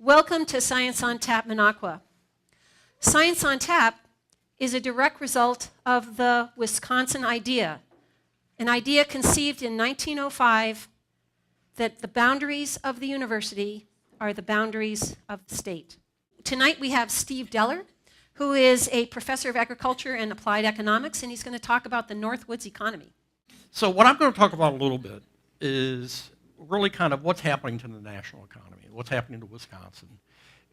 Welcome to Science on Tap Minocqua. Science on Tap is a direct result of the Wisconsin idea, an idea conceived in 1905 that the boundaries of the university are the boundaries of the state. Tonight we have Steve Deller, who is a professor of agriculture and applied economics, and he's going to talk about the Northwoods economy. So what I'm going to talk about a little bit is really kind of what's happening to the national economy, what's happening to Wisconsin,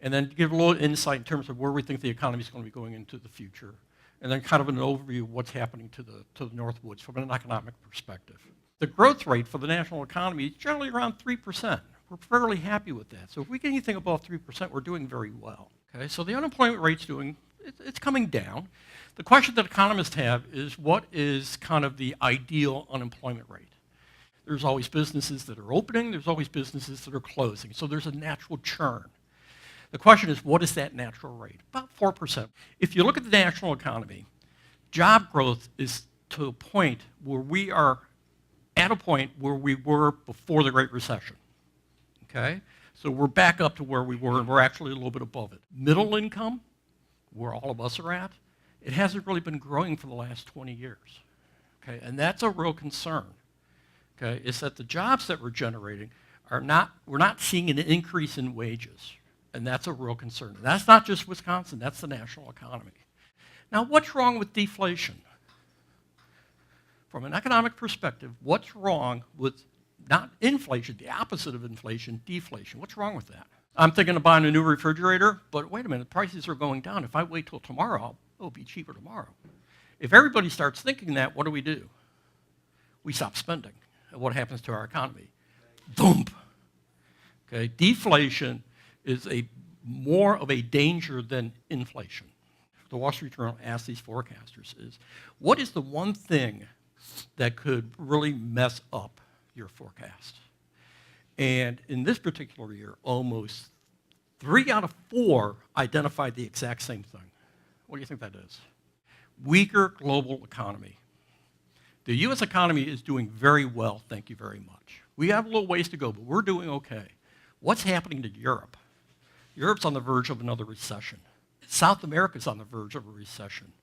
and then give a little insight in terms of where we think the economy is going to be going into the future, and then kind of an overview of what's happening to the Northwoods from an economic perspective. The growth rate for the national economy is generally around 3%. We're fairly happy with that. So if we get anything above 3%, we're doing very well. Okay, so the unemployment rate's it's coming down. The question that economists have is what is kind of the ideal unemployment rate? There's always businesses that are opening, there's always businesses that are closing, so there's a natural churn. The question is, what is that natural rate? About 4%. If you look at the national economy, job growth is to a point where we are at a point where we were before the Great Recession. Okay? So we're back up to where we were, and we're actually a little bit above it. Middle income, where all of us are at, it hasn't really been growing for the last 20 years. Okay? And that's a real concern. Okay? Is that the jobs that we're generating we're not seeing an increase in wages. And that's a real concern. And that's not just Wisconsin, that's the national economy. Now, what's wrong with deflation? From an economic perspective, what's wrong with not inflation, the opposite of inflation, deflation? What's wrong with that? I'm thinking of buying a new refrigerator, but wait a minute, prices are going down. If I wait till tomorrow, it'll be cheaper tomorrow. If everybody starts thinking that, what do? We stop spending. And what happens to our economy? Boom. Okay, deflation is more of a danger than inflation. The Wall Street Journal asked these forecasters what is the one thing that could really mess up your forecast? And in this particular year, almost 3 out of 4 identified the exact same thing. What do you think that is? Weaker global economy. The U.S. economy is doing very well, thank you very much. We have a little ways to go, but we're doing okay. What's happening to Europe? Europe's on the verge of another recession. South America's on the verge of a recession.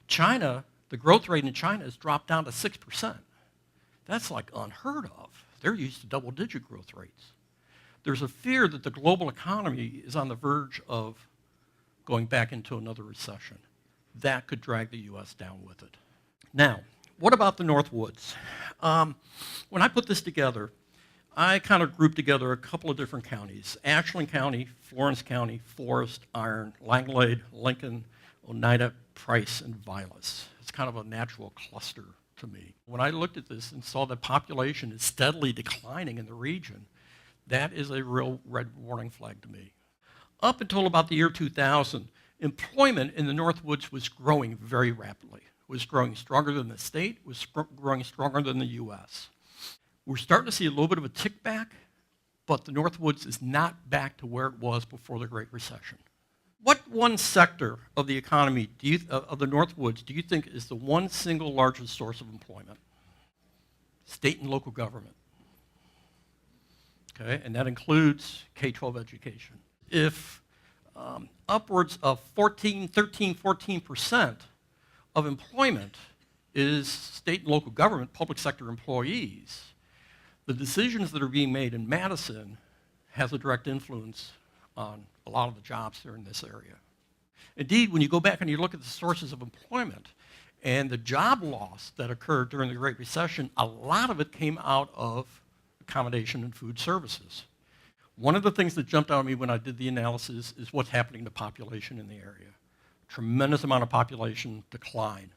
China, the growth rate in China has dropped down to 6%. That's like unheard of. They're used to double-digit growth rates. There's a fear that the global economy is on the verge of going back into another recession. That could drag the U.S. down with it. Now, what about the Northwoods? When I put this together, I kind of grouped together a couple of different counties: Ashland County, Florence County, Forest, Iron, Langlade, Lincoln, Oneida, Price, and Vilas. It's kind of a natural cluster to me. When I looked at this and saw that population is steadily declining in the region, that is a real red warning flag to me. Up until about the year 2000, employment in the Northwoods was growing very rapidly. It was growing stronger than the state, was growing stronger than the U.S. We're starting to see a little bit of a tick back, but the Northwoods is not back to where it was before the Great Recession. What one sector of the economy of the Northwoods do you think is the one single largest source of employment? State and local government. Okay, and that includes K-12 education. If upwards of 14% of employment is state and local government, public sector employees, the decisions that are being made in Madison has a direct influence on a lot of the jobs that are in this area. Indeed, when you go back and you look at the sources of employment and the job loss that occurred during the Great Recession, a lot of it came out of accommodation and food services. One of the things that jumped out at me when I did the analysis is what's happening to population in the area. Tremendous amount of population decline,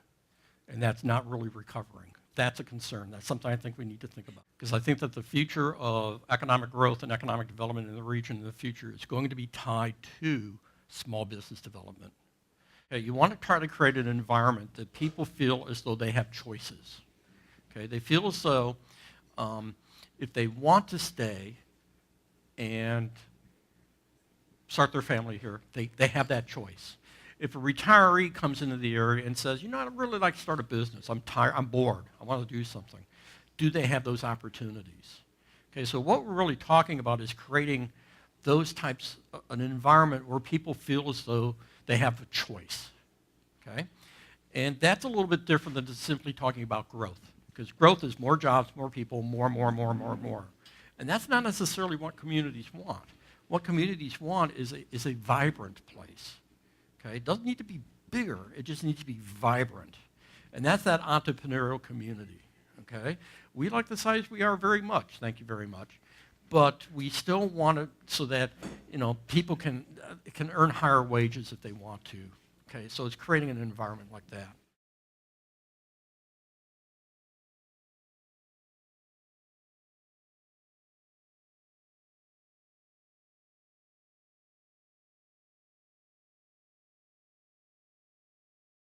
and that's not really recovering. That's a concern. That's something I think we need to think about. Because I think that the future of economic growth and economic development in the region in the future is going to be tied to small business development. Okay, you want to try to create an environment that people feel as though they have choices. Okay, they feel as though if they want to stay and start their family here, they have that choice. If a retiree comes into the area and says, you know, I'd really like to start a business, I'm tired, I'm bored, I want to do something, do they have those opportunities? Okay, so what we're really talking about is creating those types, an environment where people feel as though they have a choice, okay? And that's a little bit different than just simply talking about growth, because growth is more jobs, more people, more. And that's not necessarily what communities want. What communities want is a vibrant place, okay? It doesn't need to be bigger, it just needs to be vibrant. And that's that entrepreneurial community, okay? We like the size we are very much, thank you very much. But we still want it so that, people can earn higher wages if they want to, okay? So it's creating an environment like that.